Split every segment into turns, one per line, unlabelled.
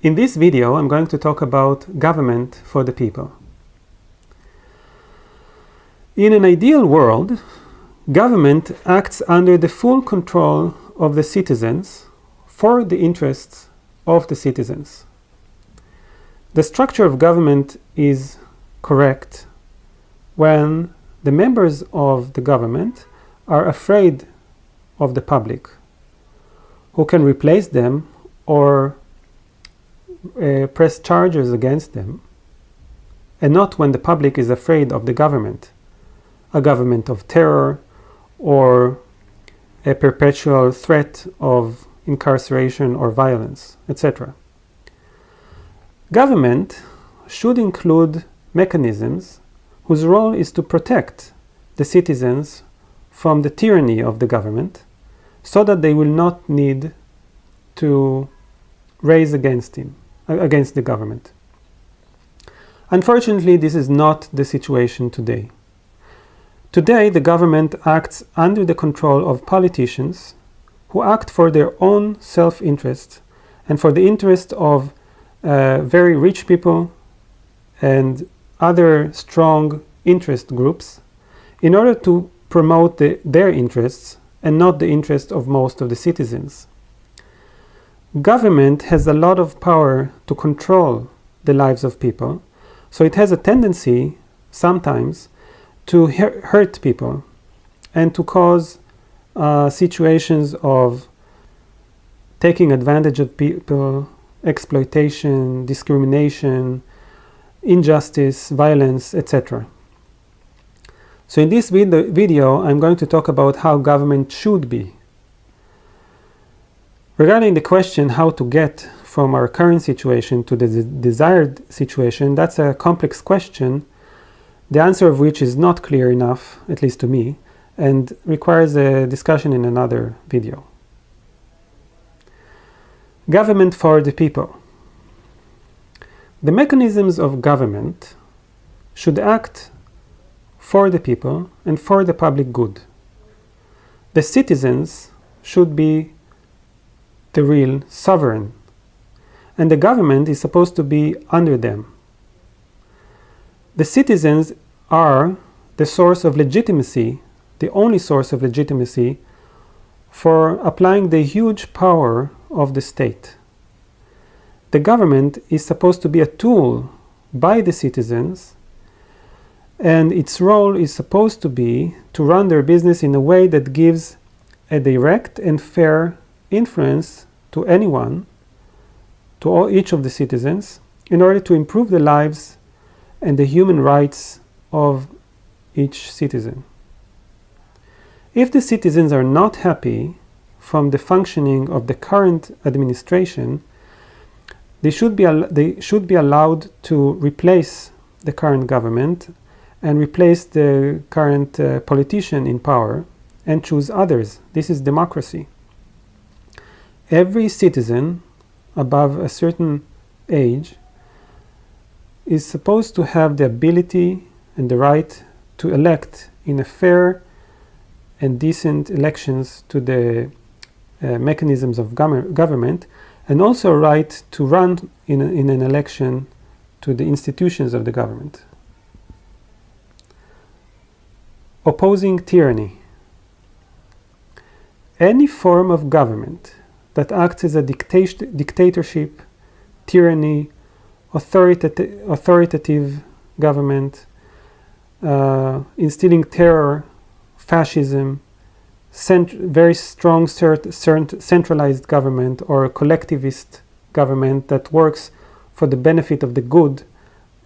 In this video, I'm going to talk about government for the people. In an ideal world, government acts under the full control of the citizens for the interests of the citizens. The structure of government is correct when the members of the government are afraid of the public, who can replace them or press charges against them, and not when the public is afraid of the government, a government of terror or a perpetual threat of incarceration or violence, etc. Government should include mechanisms whose role is to protect the citizens from the tyranny of the government, so that they will not need to raise against the government. Unfortunately, this is not the situation today. Today, the government acts under the control of politicians who act for their own self-interest and for the interest of very rich people and other strong interest groups in order to promote their interests and not the interest of most of the citizens. Government has a lot of power to control the lives of people, so it has a tendency sometimes to hurt people and to cause situations of taking advantage of people, exploitation, discrimination, injustice, violence, etc. So in this video, I'm going to talk about how government should be. Regarding the question how to get from our current situation to the desired situation, that's a complex question, the answer of which is not clear enough, at least to me, and requires a discussion in another video. Government for the people. The mechanisms of government should act for the people and for the public good. The citizens should be the real sovereign, and the government is supposed to be under them. The citizens are the source of legitimacy, the only source of legitimacy for applying the huge power of the state. The government is supposed to be a tool by the citizens, and its role is supposed to be to run their business in a way that gives a direct and fair influence to anyone, to each of the citizens, in order to improve the lives and the human rights of each citizen. If the citizens are not happy from the functioning of the current administration, they should be allowed to replace the current government and replace the current politician in power and choose others. This is democracy. Every citizen above a certain age is supposed to have the ability and the right to elect in a fair and decent elections to the mechanisms of government, and also a right to run in an election to the institutions of the government. Opposing tyranny. Any form of government that acts as a dictatorship, tyranny, authoritative government, instilling terror, fascism, very strong centralized government, or a collectivist government that works for the benefit of the good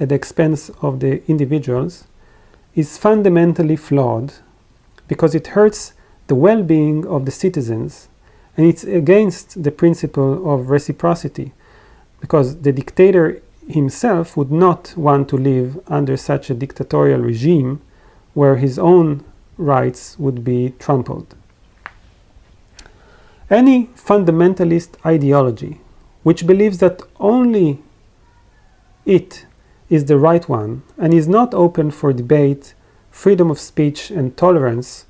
at the expense of the individuals, is fundamentally flawed because it hurts the well-being of the citizens, and it's against the principle of reciprocity, because the dictator himself would not want to live under such a dictatorial regime where his own rights would be trampled. Any fundamentalist ideology which believes that only it is the right one and is not open for debate, freedom of speech, and tolerance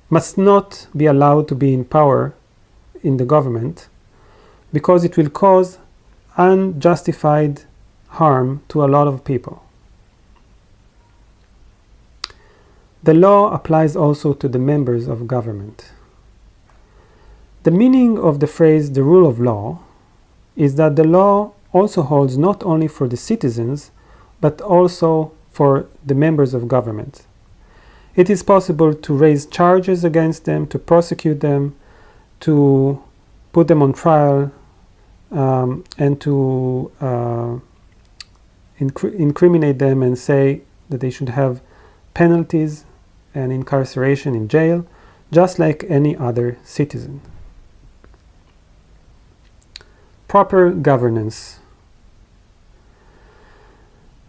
must not be allowed to be in power in the government, because it will cause unjustified harm to a lot of people. The law applies also to the members of government. The meaning of the phrase "the rule of law" is that the law also holds not only for the citizens, but also for the members of government. It is possible to raise charges against them, to prosecute them, to put them on trial, and to incriminate them and say that they should have penalties and incarceration in jail, just like any other citizen. Proper governance.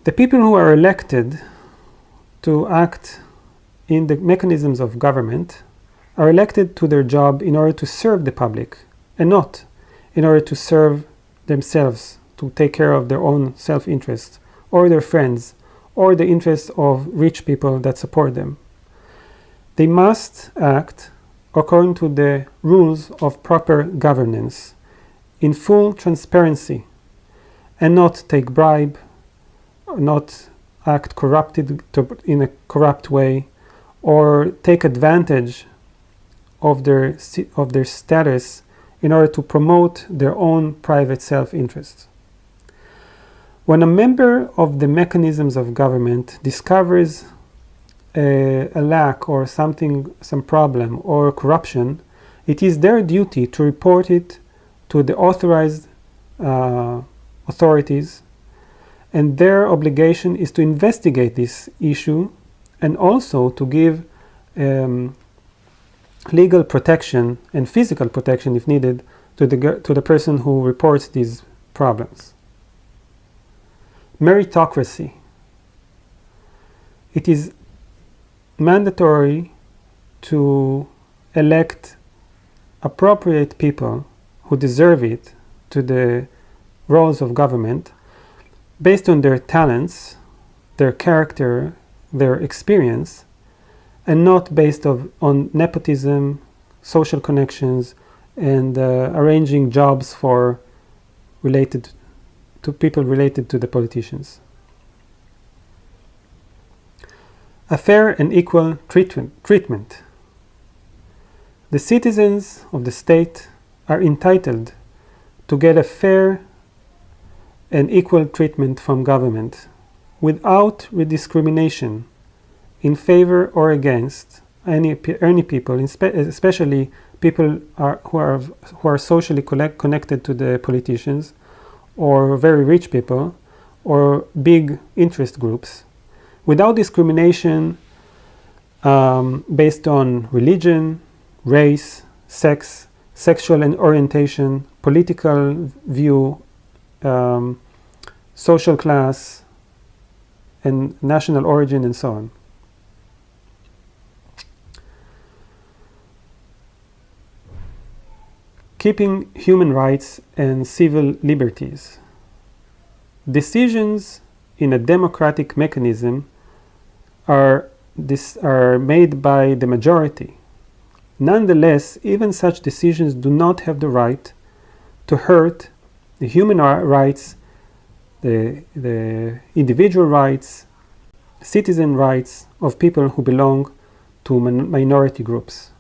The people who are elected to act in the mechanisms of government are elected to their job in order to serve the public, and not in order to serve themselves, to take care of their own self-interest, or their friends, or the interests of rich people that support them. They must act according to the rules of proper governance, in full transparency, and not take bribe, not act in a corrupt way, or take advantage of their status in order to promote their own private self-interest. When a member of the mechanisms of government discovers a lack or some problem or corruption, it is their duty to report it to the authorized authorities, and their obligation is to investigate this issue and also to give legal protection and physical protection, if needed, to the person who reports these problems. Meritocracy. It is mandatory to elect appropriate people who deserve it to the roles of government based on their talents, their character, their experience, and not based on nepotism, social connections, and arranging jobs for people related to the politicians. A fair and equal treatment. The citizens of the state are entitled to get a fair and equal treatment from government without discrimination in favor or against any people, especially people who are socially connected to the politicians, or very rich people, or big interest groups, without discrimination based on religion, race, sex, sexual orientation, political view, social class, and national origin, and so on. Keeping human rights and civil liberties. Decisions in a democratic mechanism are made by the majority. Nonetheless, even such decisions do not have the right to hurt the human rights, the individual rights, citizen rights of people who belong to minority groups,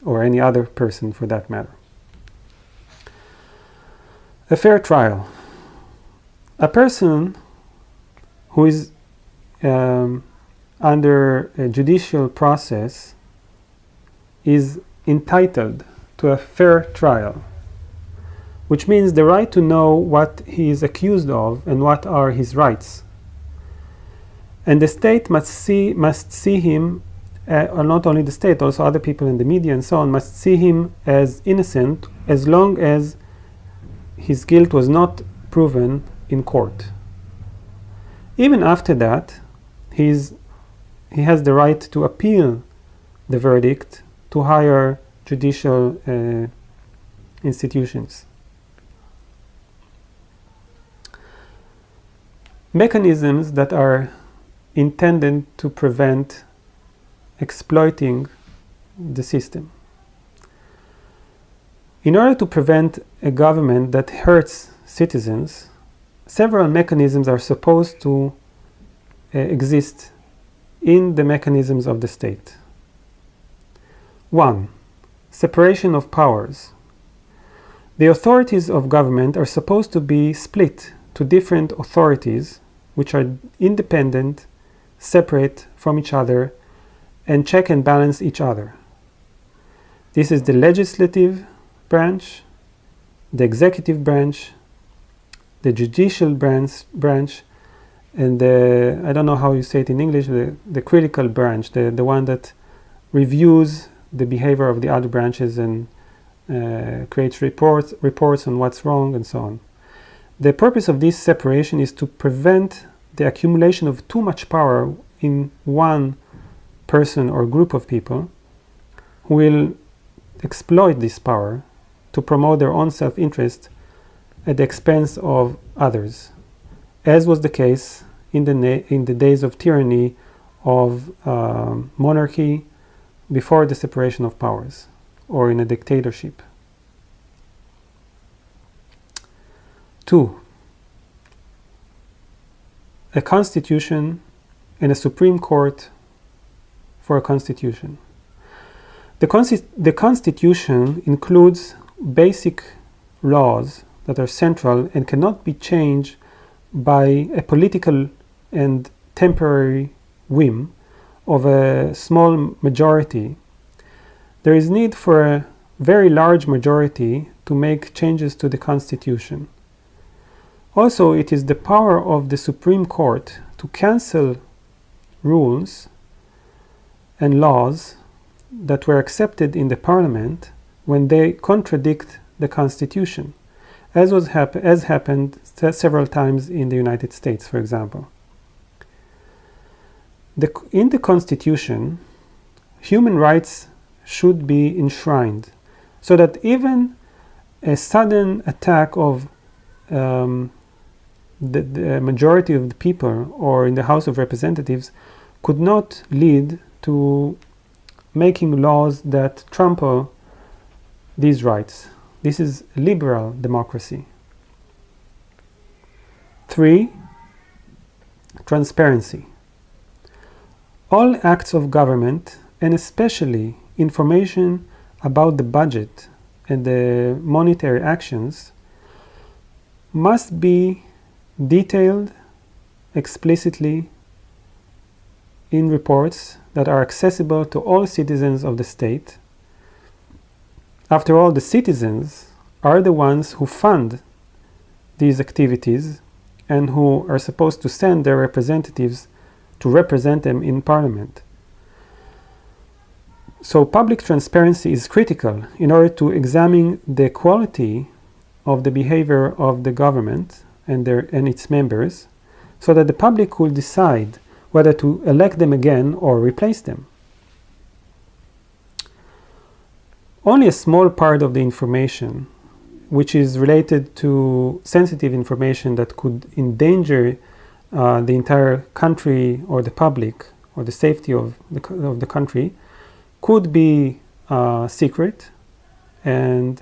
or any other person for that matter. A fair trial. A person who is under a judicial process is entitled to a fair trial, which means the right to know what he is accused of and what are his rights. And the state must see him, or not only the state, also other people in the media and so on, must see him as innocent as long as his guilt was not proven in court. Even after that, he has the right to appeal the verdict to higher judicial institutions. Mechanisms that are intended to prevent exploiting the system. In order to prevent a government that hurts citizens, several mechanisms are supposed to exist in the mechanisms of the state. 1. Separation of powers. The authorities of government are supposed to be split to different authorities which are independent, separate from each other, and check and balance each other. This is the legislative branch, the executive branch, the judicial branch, and the, I don't know how you say it in English, the critical branch, the one that reviews the behavior of the other branches and creates reports on what's wrong and so on. The purpose of this separation is to prevent the accumulation of too much power in one person or group of people who will exploit this power to promote their own self-interest at the expense of others, as was the case in the days of tyranny, of monarchy, before the separation of powers, or in a dictatorship. 2. A constitution and a Supreme Court for a constitution. The Constitution includes basic laws that are central and cannot be changed by a political and temporary whim of a small majority. There is need for a very large majority to make changes to the Constitution. Also, it is the power of the Supreme Court to cancel rules and laws that were accepted in the Parliament when they contradict the Constitution, as happened several times in the United States, for example. In the Constitution, human rights should be enshrined, so that even a sudden attack of the majority of the people, or in the House of Representatives, could not lead to making laws that trample these rights. This is liberal democracy. 3. Transparency. All acts of government, and especially information about the budget and the monetary actions, must be detailed explicitly in reports that are accessible to all citizens of the state. After all, the citizens are the ones who fund these activities and who are supposed to send their representatives to represent them in Parliament. So public transparency is critical in order to examine the quality of the behavior of the government and its members, so that the public will decide whether to elect them again or replace them. Only a small part of the information, which is related to sensitive information that could endanger the entire country or the public or the safety of the country, could be secret, and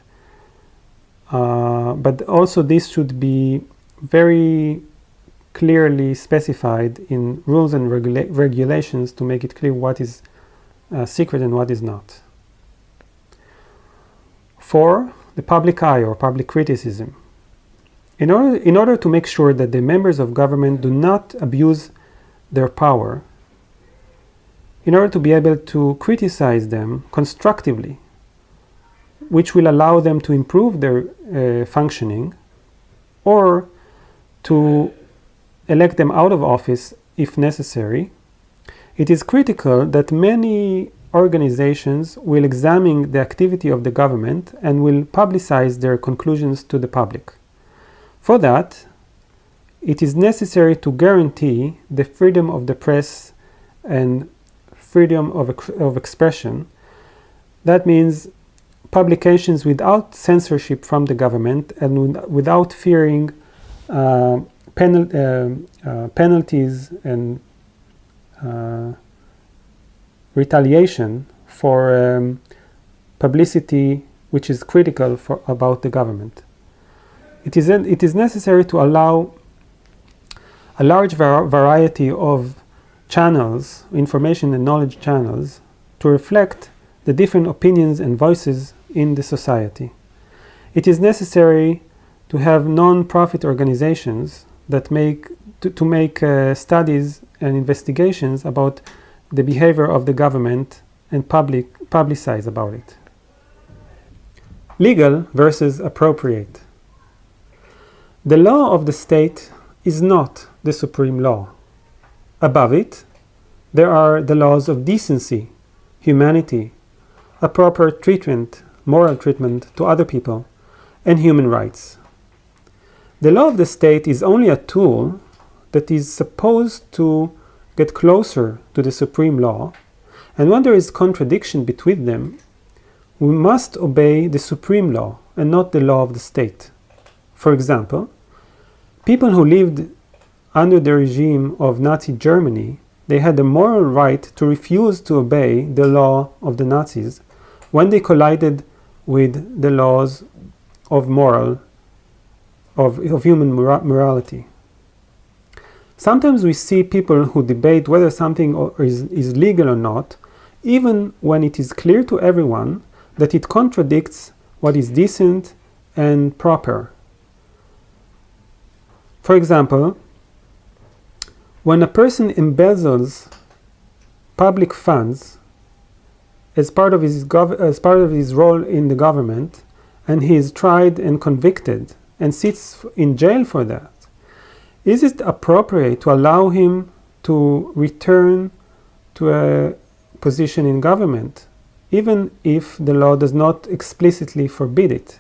but also this should be very clearly specified in rules and regulations to make it clear what is secret and what is not. 4. The public eye or public criticism. In order to make sure that the members of government do not abuse their power, in order to be able to criticize them constructively, which will allow them to improve their functioning, or to elect them out of office if necessary, it is critical that many organizations will examine the activity of the government and will publicize their conclusions to the public. For that, it is necessary to guarantee the freedom of the press and freedom of expression. That means publications without censorship from the government and without fearing penalties and retaliation for publicity which is critical about the government. It is necessary to allow a large variety of channels, information and knowledge channels, to reflect the different opinions and voices in the society. It is necessary to have non-profit organizations that make studies and investigations about the behavior of the government and publicize about it. Legal versus appropriate. The law of the state is not the supreme law. Above it, there are the laws of decency, humanity, a proper treatment, moral treatment to other people, and human rights. The law of the state is only a tool that is supposed to get closer to the supreme law, and when there is contradiction between them, we must obey the supreme law and not the law of the state. For example, people who lived under the regime of Nazi Germany, they had the moral right to refuse to obey the law of the Nazis when they collided with the laws of human morality. Sometimes we see people who debate whether something is legal or not, even when it is clear to everyone that it contradicts what is decent and proper. For example, when a person embezzles public funds as part of his role in the government, and he is tried and convicted and sits in jail for that, is it appropriate to allow him to return to a position in government, even if the law does not explicitly forbid it?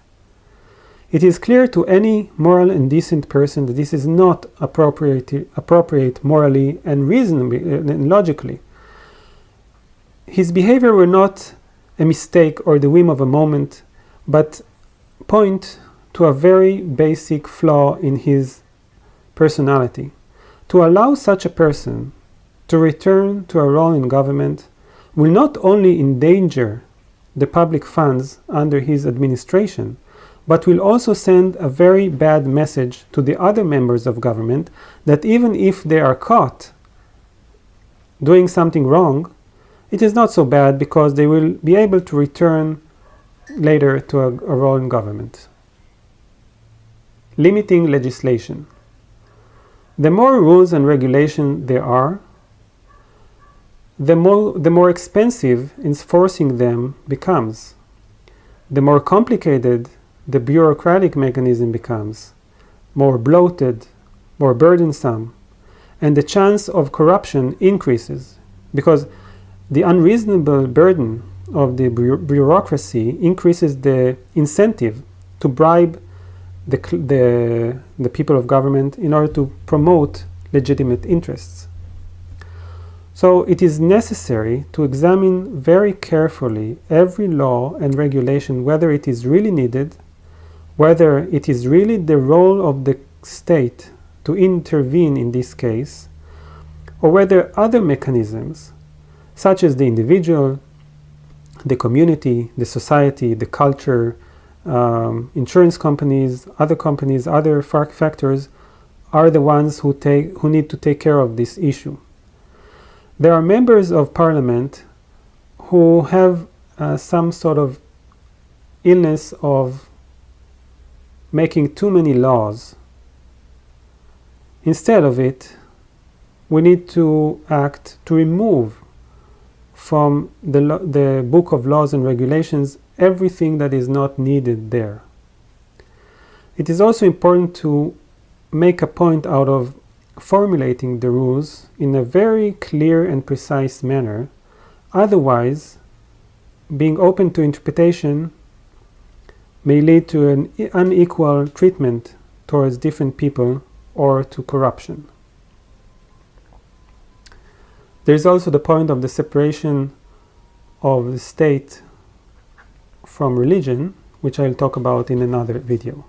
It is clear to any moral and decent person that this is not appropriate morally and reasonably and logically. His behavior were not a mistake or the whim of a moment, but point to a very basic flaw in his personality. To allow such a person to return to a role in government will not only endanger the public funds under his administration, but will also send a very bad message to the other members of government that even if they are caught doing something wrong, it is not so bad because they will be able to return later to a role in government. Limiting legislation. The more rules and regulations there are, the more expensive enforcing them becomes. The more complicated the bureaucratic mechanism becomes, more bloated, more burdensome, and the chance of corruption increases because the unreasonable burden of the bureaucracy increases the incentive to bribe the people of government in order to promote legitimate interests. So it is necessary to examine very carefully every law and regulation, whether it is really needed, whether it is really the role of the state to intervene in this case, or whether other mechanisms, such as the individual, the community, the society, the culture, insurance companies, other factors, are the ones who need to take care of this issue. There are members of parliament who have some sort of illness of making too many laws. Instead of it, we need to act to remove from the book of laws and regulations everything that is not needed there. It is also important to make a point out of formulating the rules in a very clear and precise manner. Otherwise, being open to interpretation may lead to an unequal treatment towards different people or to corruption. There is also the point of the separation of the state from religion, which I'll talk about in another video.